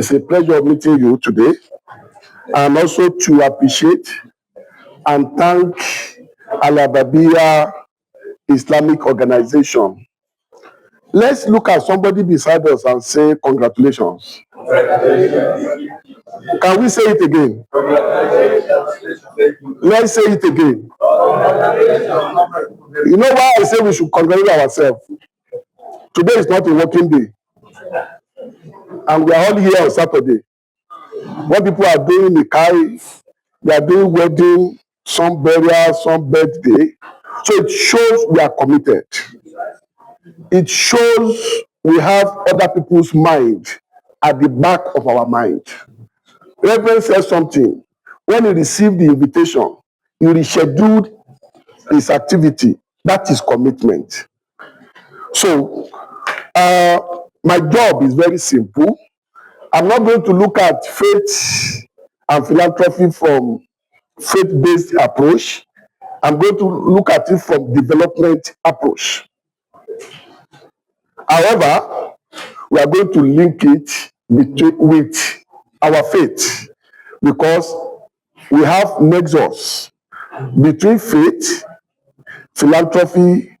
It's a pleasure meeting you today, and also to appreciate and thank AL-HABIBIYYAH Islamic organization. Let's look at somebody beside us and say congratulations. Can we say it again? Let's say it again. You know why I say we should congratulate ourselves? Today is not a working day, and we are all here on Saturday. What people are doing in Kai, they are doing wedding, some burial, some birthday. So it shows we are committed. It shows we have other people's mind at the back of our mind. Reverend said something. When he received the invitation, he rescheduled his activity. That is commitment. So my job is very simple. I'm not going to look at faith and philanthropy from faith-based approach. I'm going to look at it from development approach. However, we are going to link it with our faith, because we have nexus between faith, philanthropy,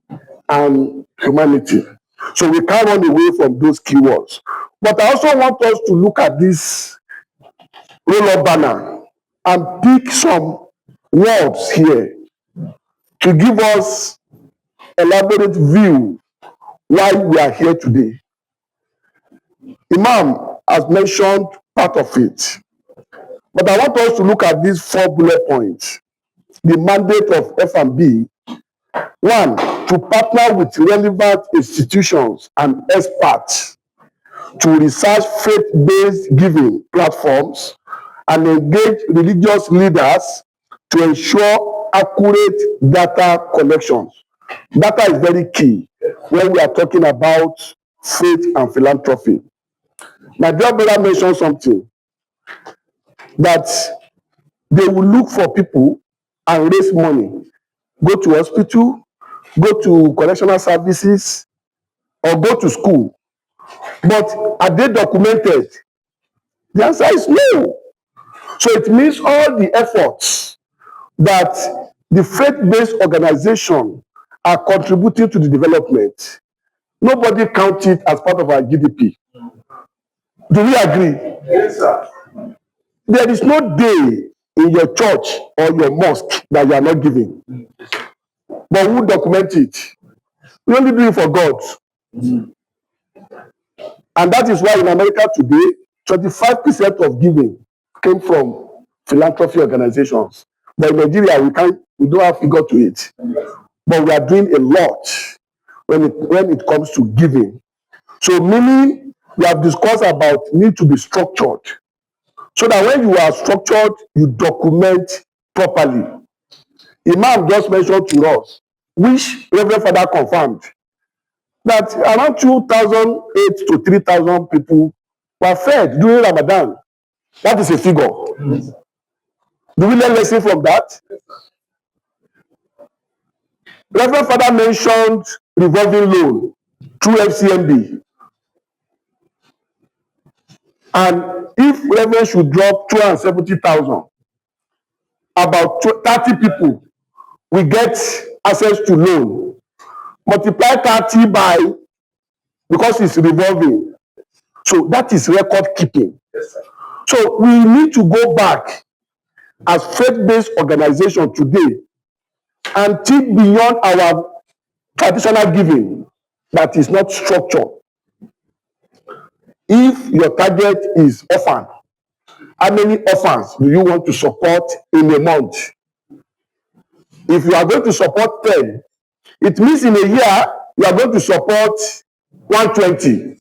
and humanity. So we can't run away from those keywords. But I also want us to look at this roll-up banner and pick some words here to give us elaborate view why we are here today. Imam has mentioned part of it, but I want us to look at these 4 bullet points. The mandate of F&B: 1, to partner with relevant institutions and experts to research faith-based giving platforms and engage religious leaders to ensure accurate data collections. Data is very key when we are talking about faith and philanthropy. My dear brother mentioned something, that they will look for people and raise money, go to hospital, go to correctional services, or go to school. But are they documented? The answer is no. So it means all the efforts that the faith-based organization are contributing to the development, nobody counts it as part of our GDP. Do we agree? Yes, sir. There is no day in your church or your mosque that you are not giving. But who document it? We only do it for God. And that is why in America today, 25% of giving came from philanthropy organizations. But in Nigeria, we don't have figure to it. But we are doing a lot when it comes to giving. So meaning we have discussed about need to be structured, so that when you are structured, you document properly. Imam just mentioned to us, which Reverend Father confirmed, that around 2,008 to 3,000 people were fed during Ramadan. That is a figure. Do we learn lesson from that? Reverend Father mentioned revolving loan through FCMB. And if Reverend should drop 270,000, about 30 people will get access to loan. Multiply 30 by, because it's revolving. So that is record keeping. Yes, so we need to go back as faith-based organization today and think beyond our traditional giving that is not structured. If your target is orphan, how many orphans do you want to support in a month? If you are going to support 10, it means in a year you are going to support 120.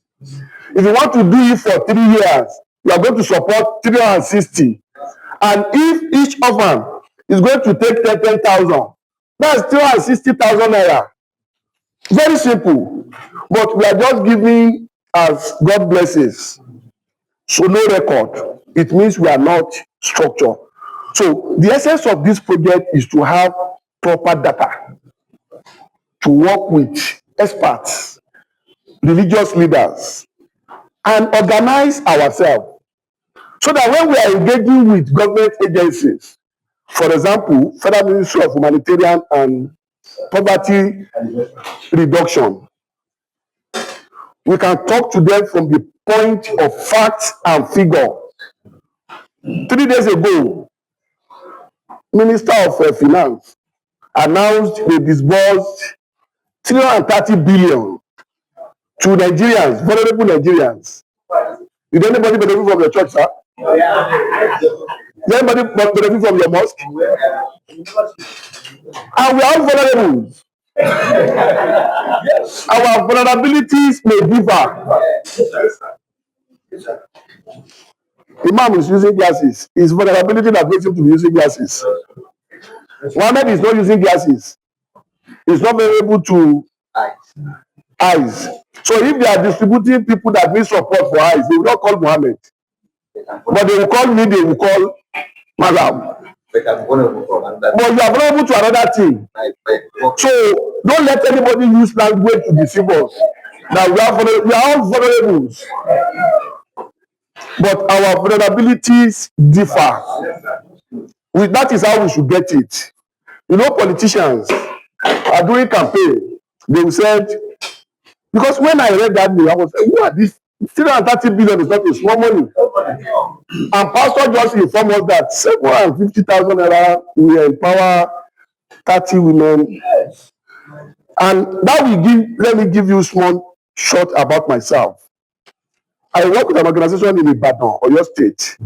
If you want to do it for 3 years, you are going to support 360. And if each orphan is going to take 10,000, that's 360,000 naira. Very simple. But we are just giving as God blesses. So no record. It means we are not structured. So the essence of this project is to have proper data, to work with experts, religious leaders, and organize ourselves. So that when we are engaging with government agencies, for example, Federal Ministry of Humanitarian and Poverty Reduction, we can talk to them from the point of fact and figure. 3 days ago, Minister of Finance announced they disbursed 330 billion to Nigerians, vulnerable Nigerians. Did anybody benefit from your church, sir? Did anybody benefit from your mosque? And we are all vulnerable. Our vulnerabilities may differ. Imam is using glasses. His vulnerability that makes him to be using glasses. Mohammed is not using glasses. He's not very able to eyes. So if they are distributing people that need support for eyes, they will not call Mohammed. But they will call me, they will call Madam. But you are vulnerable to another thing. So don't let anybody use language to deceive us. Now we are all vulnerable. But our vulnerabilities differ. That is how we should get it. You know, politicians are doing campaign. They said, because when I read that news, I was like, who are these? 330 billion is not a small money. And Pastor just informed us that 750,000 naira will empower 30 women. And that will let me give you a small short about myself. I work with an organization in Ibadan, Oyo State,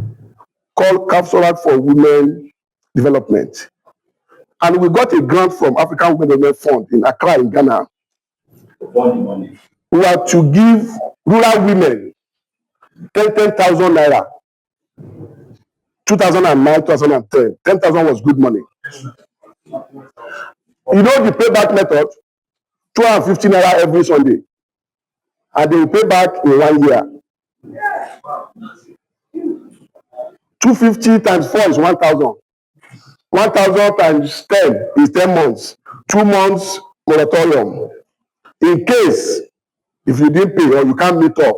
called Capsulat for Women Development. And we got a grant from African Women Development Fund in Accra, in Ghana. We are to give rural women 10,000 naira. 2009, 2010. 10,000 was good money. You know the payback method? 250 naira every Sunday. And they will pay back in 1 year. 250 times 4 is 1,000. 1,000 times 10 is 10 months. 2 months moratorium. In case, if you didn't pay or you can't meet up,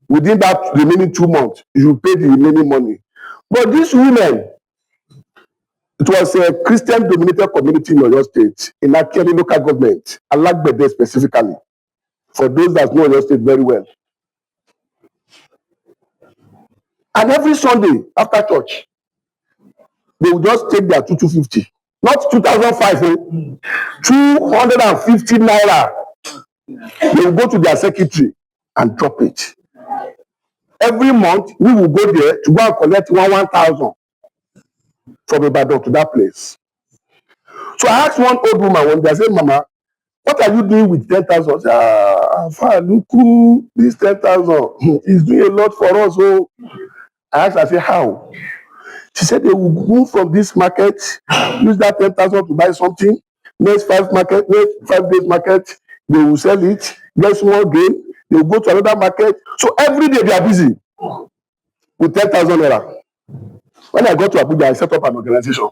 within that remaining 2 months, you pay the remaining money. But these women, it was a Christian-dominated community in Oyo State, in Akeri local government, Alagbede specifically, for those that know Oyo State very well. And every Sunday after church, they will just take their 250, not 2,005, 250 naira. They will go to their secretary and drop it. Every month, we will go there to go and collect 1,000 from Ibadan to that place. So I asked one old woman one day, I said, Mama, what are you doing with 10,000? I said, look, this 10,000 is doing a lot for us. So I asked her, I said, how? She said they will move from this market, use that 10,000 to buy something. Next 5 days market, they will sell it, get small gain, they will go to another market. So every day they are busy with 10,000 naira. When I got to Abuja, I set up an organization.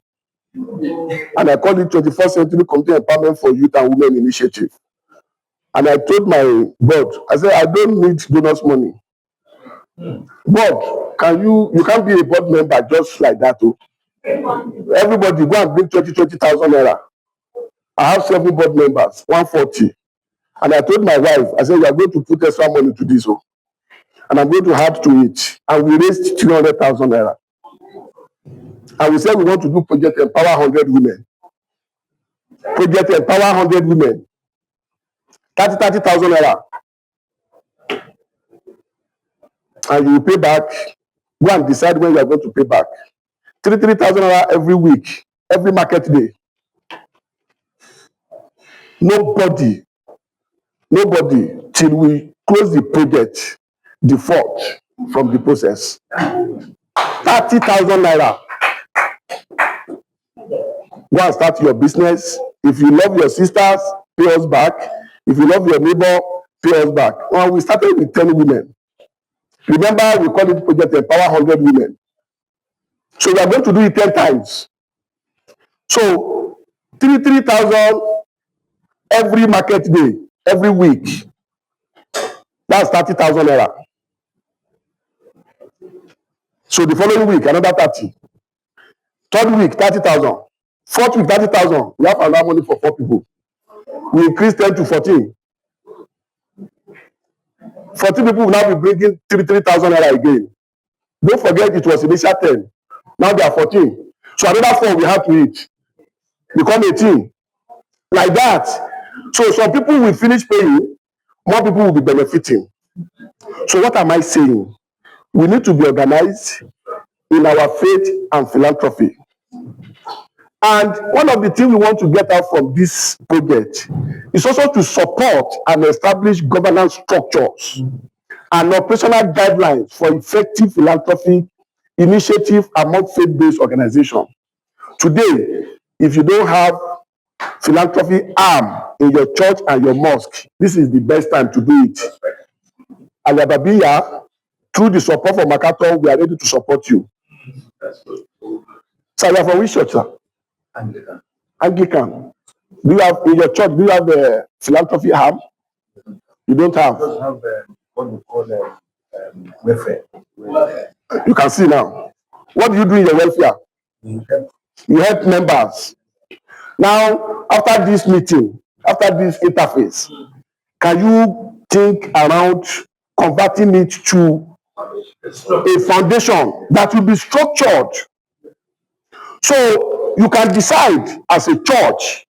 And I called it 21st Century Community Empowerment for Youth and Women Initiative. And I told my board, I said, I don't need donors' money. Board, you can't be a board member just like that. Oh. Everybody go and bring 20,000 naira. I have 7 board members, 140. And I told my wife, I said, we are going to put extra money to this. Oh. And I'm going to add to it. And we raised 300,000 naira. And we said we want to do Project Empower 100 Women. Project Empower 100 Women. 30,000 naira. And you will pay back. Go and decide when you are going to pay back. 3,000 naira every week, every market day. Nobody, till we close the project, default from the process. 30,000 naira. Go and start your business. If you love your sisters, pay us back. If you love your neighbor, pay us back. Well, we started with 10 women. Remember, we call it Project Empower 100 Women. So we are going to do it 10 times. So 3,000 every market day, every week. That's 30,000 naira. So the following week, another 30. Third week, 30,000. Fourth week, 30,000. We have another money for 4 people. We increase 10 to 14. 14 people will now be bringing 3,000 naira again. Don't forget it was initial 10. Now they are 14. So another 4 we have to eat. Become 18. Like that. So some people will finish paying, more people will be benefiting. So what am I saying? We need to be organized in our faith and philanthropy. And one of the things we want to get out from this project is also to support and establish governance structures and operational guidelines for effective philanthropy initiative among faith-based organizations. Today, if you don't have philanthropy arm in your church and your mosque, this is the best time to do it. AL-HABIBIYYAH, through the support from Makaton, we are ready to support you. So you are from which church, sir? Anglican. Anglican. Do you have in your church? Do you have a philanthropy arm? You don't have. We don't have what we call welfare. You can see now. What do you do in your welfare? You help members. Now, after this meeting, after this interface, can you think around converting it to a foundation that will be structured? So you can decide as a church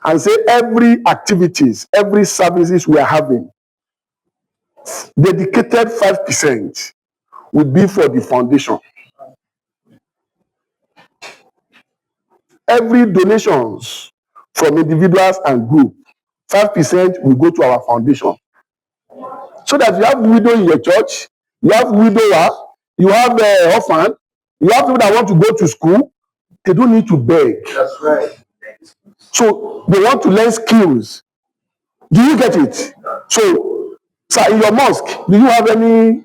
and say every activities, every services we are having, dedicated 5% will be for the foundation. Every donations from individuals and group, 5% will go to our foundation. So that you have widow in your church, you have widower, you have orphan, you have people that want to go to school, they don't need to beg. That's right. So they want to learn skills. Do you get it? So, sir, in your mosque, do you have any?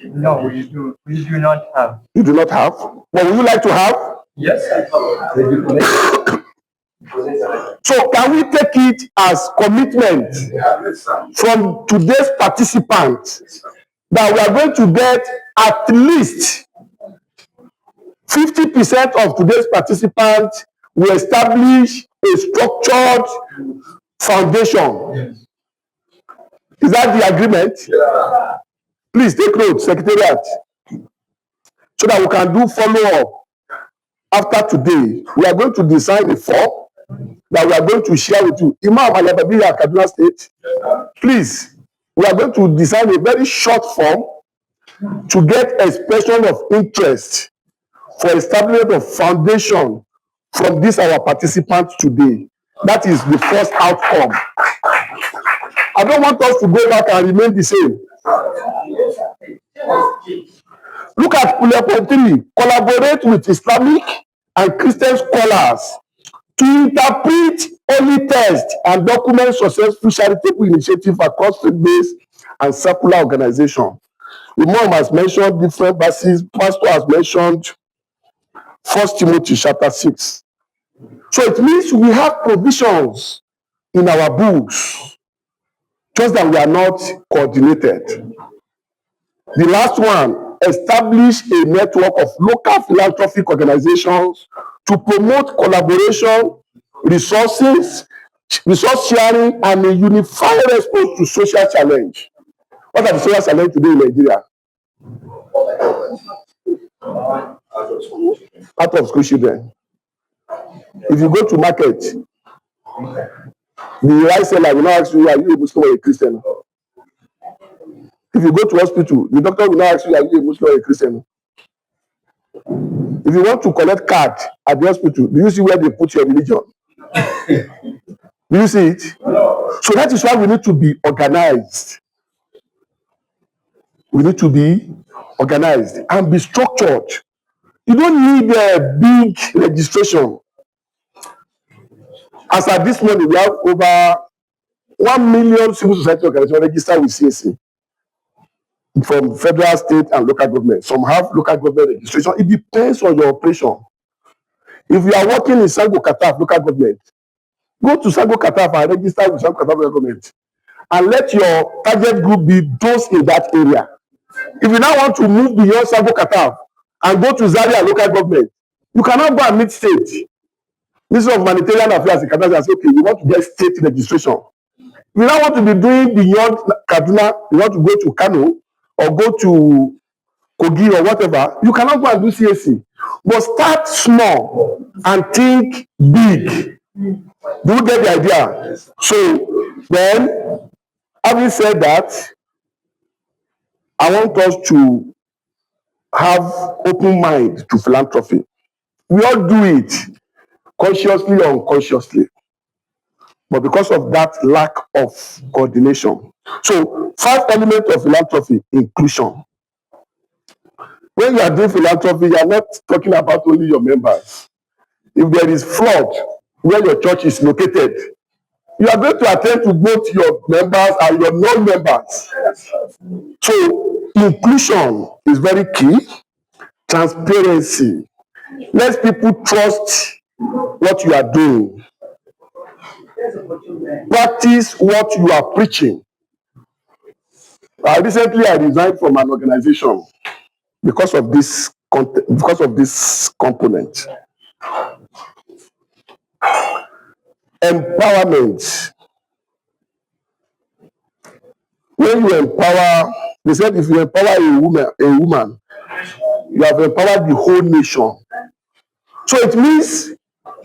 No, we do not have. You do not have? But would you like to have? Yes. So can we take it as commitment from today's participants that we are going to get at least 50% of today's participants will establish a structured foundation? Yes. Is that the agreement? Yeah. Please take note, Secretariat, so that we can do follow-up. After today, we are going to design a form that we are going to share with you. Imam AL-HABIBIYYAH, Kaduna State, please, we are going to design a very short form to get expression of interest for establishment of foundation from this our participants today. That is the first outcome. I don't want us to go back and remain the same. Look at bullet point 3. Collaborate with Islamic and Christian scholars to interpret holy text and document successful charitable initiatives across faith-based and secular organizations. Imam has mentioned different verses. Pastor has mentioned 1 Timothy chapter 6. So it means we have provisions in our books, just that we are not coordinated. The last one, establish a network of local philanthropic organizations to promote collaboration, resource sharing, and a unified response to social challenge. What are the social challenges today in Nigeria? Out of school children. If you go to market, the rice seller will not ask you, are you a Muslim or a Christian? If you go to hospital, the doctor will not ask you, are you a Muslim or a Christian? If you want to collect card at the hospital, do you see where they put your religion? Do you see it? So that is why we need to be organized. We need to be organized and be structured. You don't need a big registration. As at this morning, we have over 1 million civil society organizations registered with CAC from federal, state, and local government. Some have local government registration. It depends on your operation. If you are working in Sango Kataf local government, go to Sango Kataf and register with Sango Kataf local government, and let your target group be those in that area. If you now want to move beyond Sabo Qatar and go to Zaria local government, you cannot go and meet state. Minister of Humanitarian Affairs in Kaduna say, okay, you want to get state registration. If you now want to be doing beyond Kaduna, you want to go to Kano or go to Kogi or whatever, you cannot go and do CAC. But start small and think big. Do you get the idea? So then, having said that, I want us to have open mind to philanthropy. We all do it consciously or unconsciously, but because of that lack of coordination. So 5 elements of philanthropy: inclusion. When you are doing philanthropy, you are not talking about only your members. If there is flood where your church is located, you are going to attend to both your members and your non-members. So inclusion is very key. Transparency. Let people trust what you are doing. Practice what you are preaching. Recently, I resigned from an organization because of this component. Empowerment. When you empower, they said if you empower a woman, you have empowered the whole nation. So it means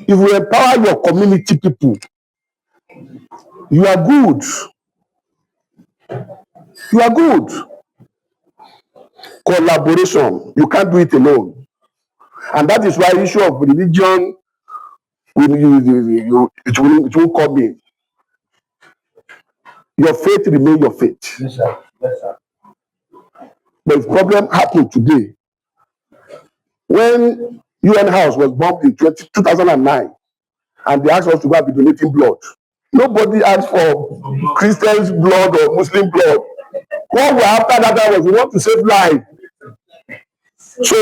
if you empower your community people, you are good. You are good. Collaboration. You can't do it alone. And that is why the issue of religion it won't come in. Your faith remains your faith. Yes, sir. Yes, sir. But if problem happened today, when UN House was bombed in 2009, and they asked us to go and be donating blood, nobody asked for Christians' blood or Muslim blood. What we after that was we want to save life. So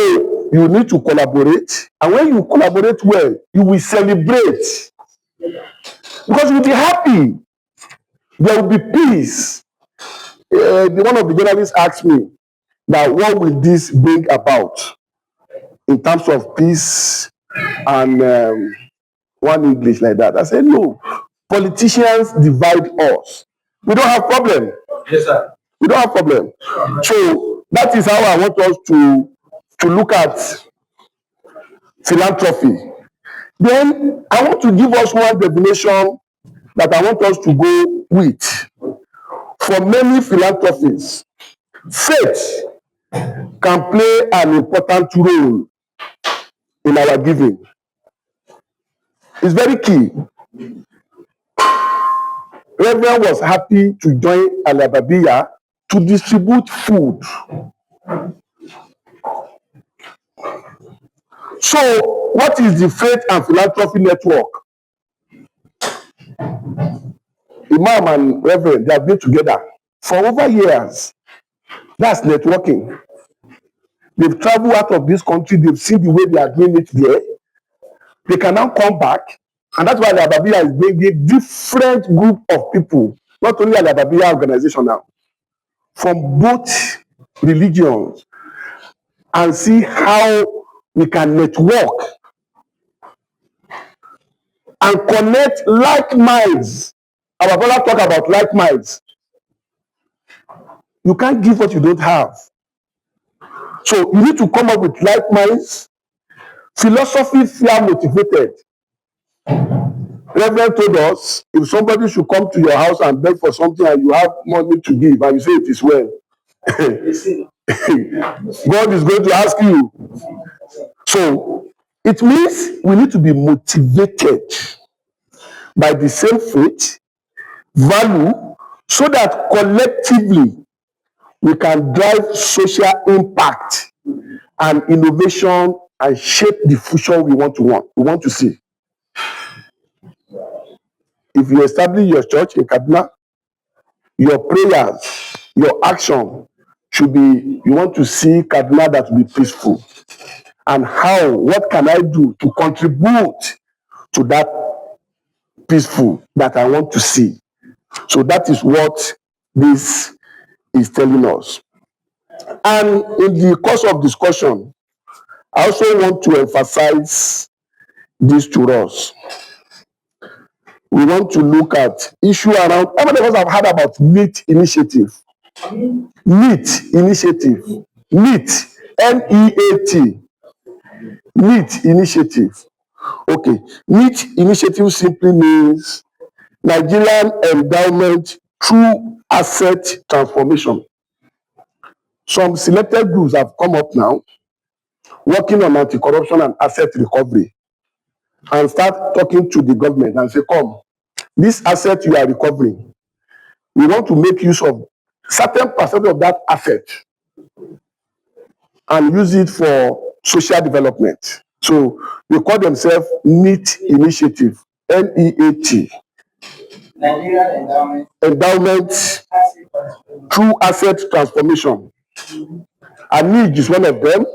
you need to collaborate, and when you collaborate well, you will celebrate because you'll be happy. There will be peace. One of the journalists asked me that what will this bring about in terms of peace and one English like that. I said no. Politicians divide us. We don't have problem. Yes, sir. We don't have problem. So that is how I want us to look at philanthropy. Then I want to give us one definition that I want us to go with. For many philanthropies, faith can play an important role in our giving. It's very key. Reverend was happy to join AL-HABIBIYYAH to distribute food. So, what is the Faith and Philanthropy Network? Imam and Reverend, they have been together for over years. That's networking. They've traveled out of this country, they've seen the way they are doing it there. They can now come back, and that's why AL-HABIBIYYAH is bringing different group of people, not only AL-HABIBIYYAH organization now, from both religions, and see how we can network and connect like minds. Our brother talk about like minds. You can't give what you don't have. So you need to come up with like minds. Philosophy fear motivated. Reverend told us if somebody should come to your house and beg for something and you have money to give and you say it is well, God is going to ask you. So it means we need to be motivated by the same faith, value, so that collectively we can drive social impact and innovation and shape the future we want to see. If you establish your church in Kaduna, your prayers, your action should be, you want to see Kaduna that will be peaceful. And what can I do to contribute to that peaceful that I want to see? So that is what this is telling us. And in the course of discussion, I also want to emphasize this to us. We want to look at issue around, how many of us have heard about NEAT initiative? NEAT initiative. NEAT, N-E-A-T. NEAT initiative. Okay. NEAT initiative simply means Nigerian Endowment Through Asset Transformation. Some selected groups have come up now working on anti-corruption and asset recovery and start talking to the government and say, come, this asset you are recovering, we want to make use of certain percent of that asset and use it for social development. So they call themselves NEAT initiative, N-E-A-T. Nigerian Endowment Through Asset Transformation. And NEAT is one of them.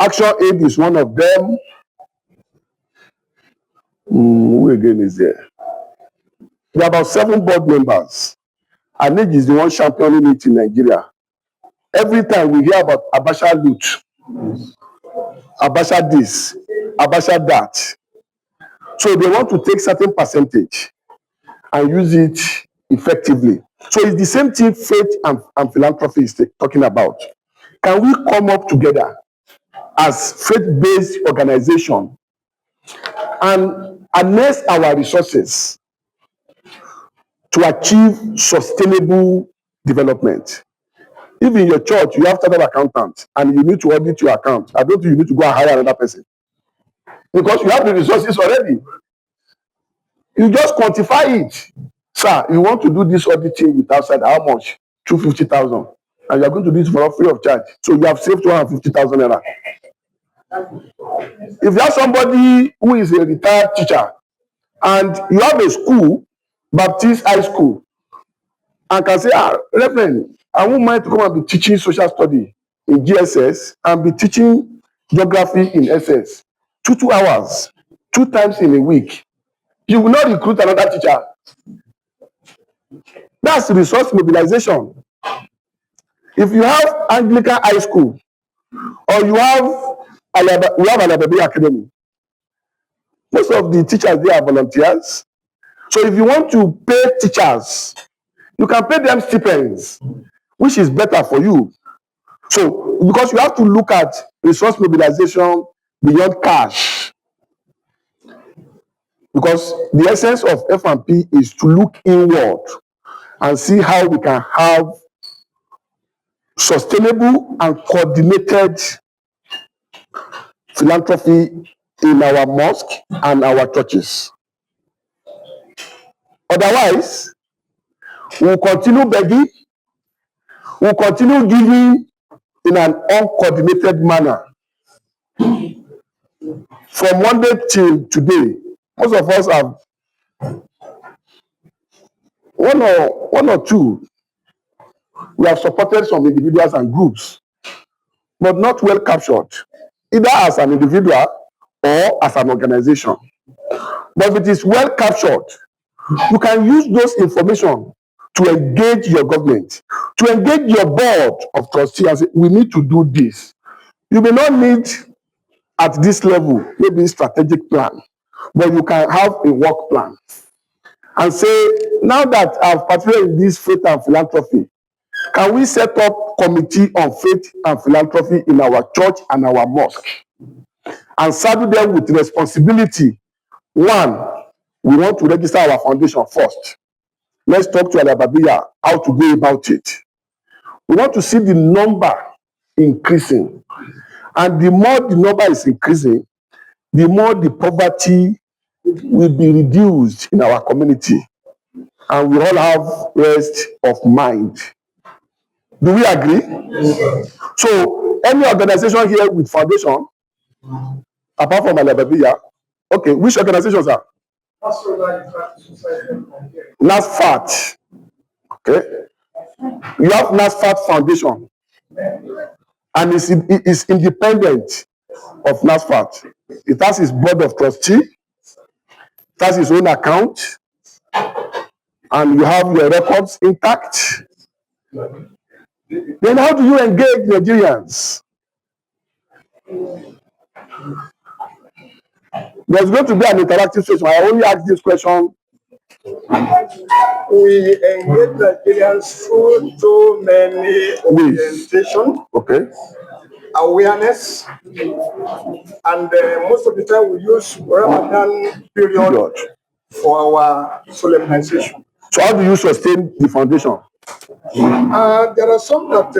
Action Aid is one of them. Who again is there? There are about 7 board members. And NEAT is the one championing it in Nigeria. Every time we hear about Abacha loot, Abacha this, Abacha that. So they want to take certain percentage and use it effectively. So it's the same thing faith and philanthropy is talking about. Can we come up together as faith-based organization and harness our resources to achieve sustainable development? If in your church you have chartered accountant and you need to audit your account, I don't think you need to go and hire another person because you have the resources already. You just quantify it. Sir, you want to do this auditing with outside, how much? 250,000. And you are going to do it for free of charge. So you have saved 250,000 naira. If you have somebody who is a retired teacher and you have a school, Baptist High School, and can say, Reverend, I won't mind to come and be teaching social study in GSS and be teaching geography in SS. 2 hours, 2 times in a week. You will not recruit another teacher. That's resource mobilization. If you have Anglican High School or you have AL-HABIBIYYAH Academy, most of the teachers there are volunteers. So if you want to pay teachers, you can pay them stipends, which is better for you. So because you have to look at resource mobilization beyond cash. Because the essence of F&P is to look inward and see how we can have sustainable and coordinated philanthropy in our mosque and our churches. Otherwise, we'll continue begging, we'll continue giving in an uncoordinated manner. From Monday till today, most of us have one or two. We have supported some individuals and groups, but not well captured, either as an individual or as an organization. But if it is well captured, you can use those information to engage your government, to engage your board of trustees and say, we need to do this. You may not need at this level, maybe strategic plan, but you can have a work plan and say, now that I've participated in this faith and philanthropy, can we set up committee on faith and philanthropy in our church and our mosque and saddle them with responsibility? One, we want to register our foundation first. Let's talk to AL-HABIBIYYAH how to go about it. We want to see the number increasing. And the more the number is increasing, the more the poverty will be reduced in our community. And we all have rest of mind. Do we agree? Yes. So, any organization here with foundation, apart from AL-HABIBIYYAH, okay, which organizations are? NASFAT. Okay. You have NASFAT Foundation. And it's independent of NASFAT. It has its board of trustees, it has its own account, and you have your records intact. Then how do you engage Nigerians? There's going to be an interactive session. I only ask this question. We engage Nigerians through so many orientation, awareness, and most of the time we use Ramadan period for our solemnization. So how do you sustain the foundation? There are some that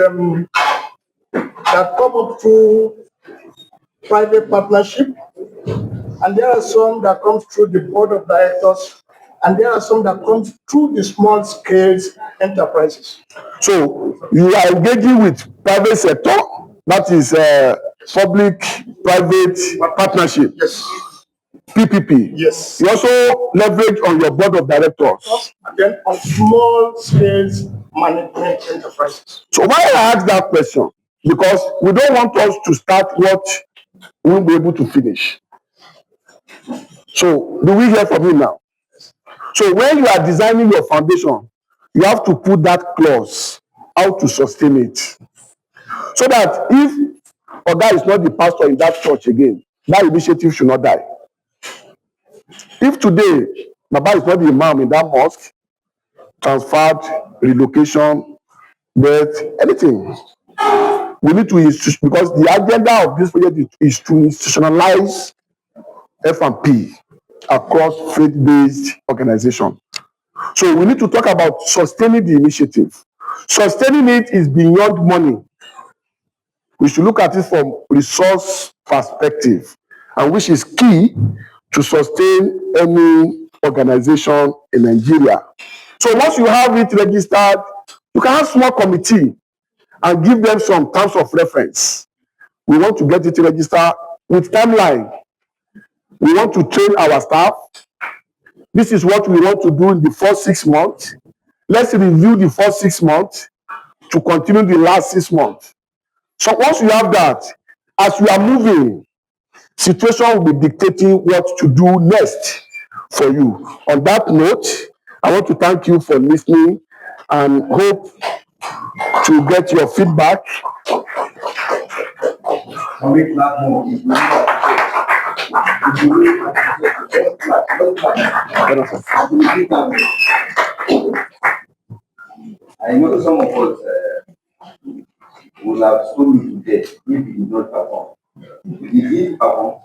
come up through private partnership, and there are some that come through the board of directors, and there are some that come through the small scale enterprises. So you are engaging with private sector, that is public-private partnership. Yes. PPP. Yes. You also leverage on your board of directors. And then on small scale management enterprises. So why I ask that question? Because we don't want us to start what we won't be able to finish. So do we hear from you now? So when you are designing your foundation, you have to put that clause, how to sustain it. So that if Oga is not the pastor in that church again, that initiative should not die. If today Baba is not the imam in that mosque, transferred, relocation, death, anything, we need to because the agenda of this project is to institutionalize F&P across faith-based organization. So we need to talk about sustaining the initiative. Sustaining it is beyond money. We should look at it from resource perspective, and which is key to sustain any organization in Nigeria. So once you have it registered, you can have small committee and give them some terms of reference. We want to get it registered with timeline. We want to train our staff. This is what we want to do in the first 6 months. Let's review the first 6 months to continue the last 6 months. So once you have that, as we are moving, situation will be dictating what to do next for you. On that note, I want to thank you for listening and hope to get your feedback. I know some of us will have stolen today if it did not perform. If it did perform,